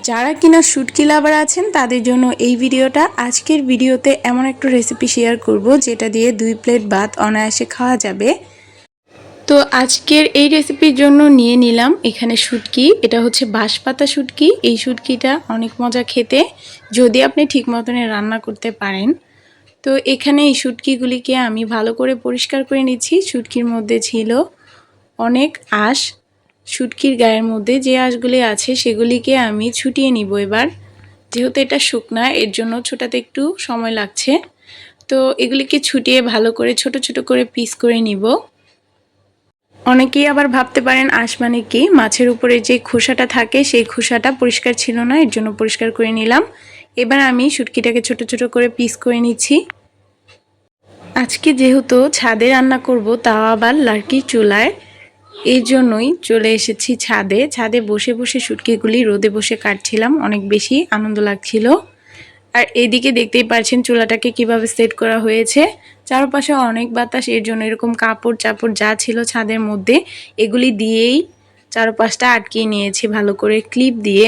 যারা কিনা শুটকি লাভার আছেন তাদের জন্য এই ভিডিওটা। আজকের ভিডিওতে এমন একটা রেসিপি শেয়ার করব যেটা দিয়ে 2 প্লেট ভাত অনায়াসে খাওয়া যাবে। তো আজকের এই রেসিপির জন্য নিয়ে নিলাম এখানে শুটকি। এটা হচ্ছে বাঁশপাতা শুটকি। এই শুটকিটা অনেক মজা খেতে যদি আপনি ঠিক মতনে রান্না করতে পারেন। তো এখানে এই শুটকিগুলিকে আমি ভালো করে পরিষ্কার করে নিচ্ছি। শুটকির মধ্যে ছিল অনেক আঁশ। শুটকির গায়ের মধ্যে যে আঁশগুলি আছে সেগুলিকে আমি ছুটিয়ে নিব এবার। যেহেতু এটা শুকনা এর জন্য ছোটাতে একটু সময় লাগছে। তো এগুলিকে ছুটিয়ে ভালো করে ছোট ছোট করে পিস করে নিব। অনেকেই আবার ভাবতে পারেন আঁশ মানে কি, মাছের উপরে যে খোসাটা থাকে সেই খোসাটা পরিষ্কার ছিল না, এর জন্য পরিষ্কার করে নিলাম। এবার আমি শুটকিটাকে ছোট ছোট করে পিস করে নিচ্ছি। আজকে যেহেতু ছাদে রান্না করব, তাও আবার লার্কির চুলায়, এই জন্যই চলে এসেছি ছাদে। ছাদে বসে বসে শুটকিগুলি রোদে বসে কাটছিলাম, অনেক বেশি আনন্দ লাগছিল। আর এদিকে দেখতেই পাচ্ছেন চুলাটাকে কিভাবে সেট করা হয়েছে। চারপাশে অনেক বাতাস, এর জন্য এরকম কাপড় চাপড় যা ছিল ছাদের মধ্যে এগুলি দিয়েই চারপাশটা আটকিয়ে নিয়েছি ভালো করে ক্লিপ দিয়ে।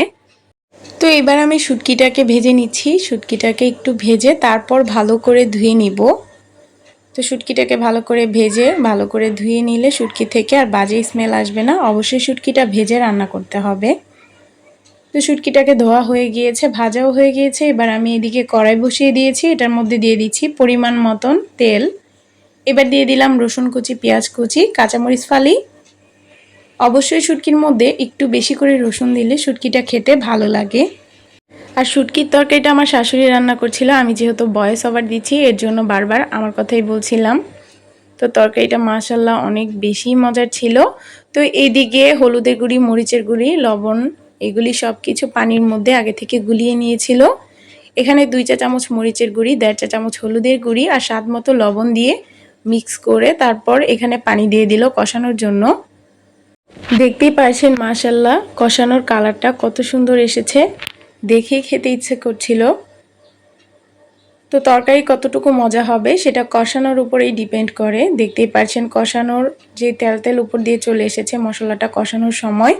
তো এবার আমি শুটকিটাকে ভেজে নিচ্ছি। শুটকিটাকে একটু ভেজে তারপর ভালো করে ধুয়ে নিব। তো শুটকিটাকে ভালো করে ভেজে ভালো করে ধুয়ে নিলে শুটকি থেকে আর বাজে স্মেল আসবে না। অবশ্যই শুটকিটা ভেজে রান্না করতে হবে। তো শুটকিটাকে ধোয়া হয়ে গিয়েছে, ভাজাও হয়ে গিয়েছে। এবার আমি এদিকে কড়াই বসিয়ে দিয়েছি। এটার মধ্যে দিয়ে দিচ্ছি পরিমাণ মতন তেল। এবার দিয়ে দিলাম রসুন কুচি, পেঁয়াজ কুচি, কাঁচামরিচ ফালি। অবশ্যই শুটকির মধ্যে একটু বেশি করে রসুন দিলে শুটকিটা খেতে ভালো লাগে। আর শুটকির তরকারিটা আমার শাশুড়ি রান্না করছিল, আমি যেহেতু ভয়েস ওভার দিচ্ছি এর জন্য বারবার আমার কথাই বলছিলাম। তো তরকারিটা মাশাআল্লাহ অনেক বেশি মজার ছিল। তো এইদিকে হলুদের গুঁড়ি, মরিচের গুঁড়ি, লবণ এগুলি সব কিছু পানির মধ্যে আগে থেকে গুলিয়ে নিয়েছিল। এখানে 2 চা চামচ মরিচের গুঁড়ি, 1.5 চা চামচ হলুদের গুঁড়ি আর স্বাদ মতো লবণ দিয়ে মিক্স করে তারপর এখানে পানি দিয়ে দিল কষানোর জন্য। দেখতেই পাচ্ছেন মাশাআল্লাহ কষানোর কালারটা কত সুন্দর এসেছে, দেখেই খেতে ইচ্ছে করছিল। তো তরকারি কতটুকু মজা হবে সেটা কষানোর উপরেই ডিপেন্ড করে। দেখতেই পাচ্ছেন কষানোর যে তেল তেল উপর দিয়ে চলে এসেছে মশলাটা কষানোর সময়।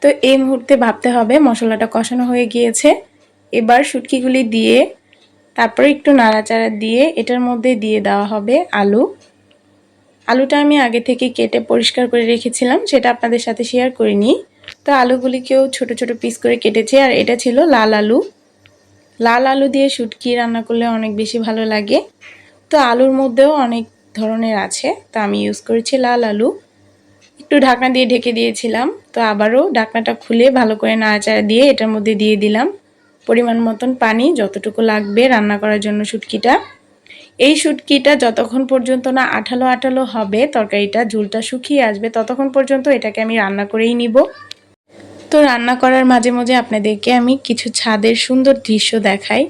তো এই মুহূর্তে ভাবতে হবে মশলাটা কষানো হয়ে গিয়েছে। এবার শুটকিগুলি দিয়ে তারপরে একটু নাড়াচাড়া দিয়ে এটার মধ্যে দিয়ে দেওয়া হবে আলু। আলুটা আমি আগে থেকে কেটে পরিষ্কার করে রেখেছিলাম, সেটা আপনাদের সাথে শেয়ার করিনি। তো আলুগুলিকেও ছোট ছোট পিস করে কেটেছি। আর এটা ছিল লাল আলু। লাল আলু দিয়ে শুটকি রান্না করলে অনেক বেশি ভালো লাগে। তো আলুর মধ্যেও অনেক ধরনের আছে, তো আমি ইউজ করেছি লাল আলু। একটু ঢাকনা দিয়ে ঢেকে দিয়েছিলাম। তো আবারও ঢাকনাটা খুলে ভালো করে নাড়াচাড়া দিয়ে এটার মধ্যে দিয়ে দিলাম পরিমাণ মতন পানি, যতটুকু লাগবে রান্না করার জন্য শুটকিটা। এই শুটকিটা যতক্ষণ পর্যন্ত না আঠালো আঠালো হবে, তরকারিটা ঝোলটা শুকিয়ে আসবে, ততক্ষণ পর্যন্ত এটাকে আমি রান্না করেই নিব। তো রান্না করার মাঝে মাঝে আপনাদেরকে আমি কিছু ছাদের সুন্দর দৃশ্য দেখাই।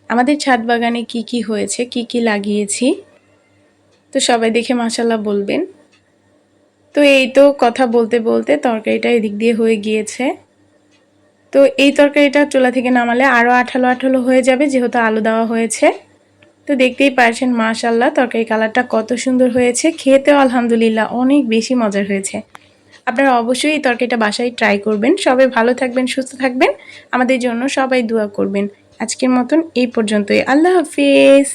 আমাদের ছাদ বাগানে কি কি হয়েছে, কি কি লাগিয়েছি, তো সবাই দেখে মাশাআল্লাহ বলবেন। তো এই তো কথা বলতে বলতে তরকারিটা এদিক দিয়ে হয়ে গিয়েছে। তো এই তরকারিটা চুলা থেকে নামালে আরও আঠালো আঠালো হয়ে যাবে যেহেতু আলু দেওয়া হয়েছে। তো দেখতেই পাচ্ছেন মাশাআল্লাহ তরকারি কালারটা কত সুন্দর হয়েছে, খেতেও আলহামদুলিল্লাহ অনেক বেশি মজার হয়েছে। আপনারা অবশ্যই এই তরকারিটা বাসায় ট্রাই করবেন। সবাই ভালো থাকবেন, সুস্থ থাকবেন, আমাদের জন্য সবাই দোয়া করবেন। আজকের মতন এই পর্যন্তই। আল্লাহ হাফেজ।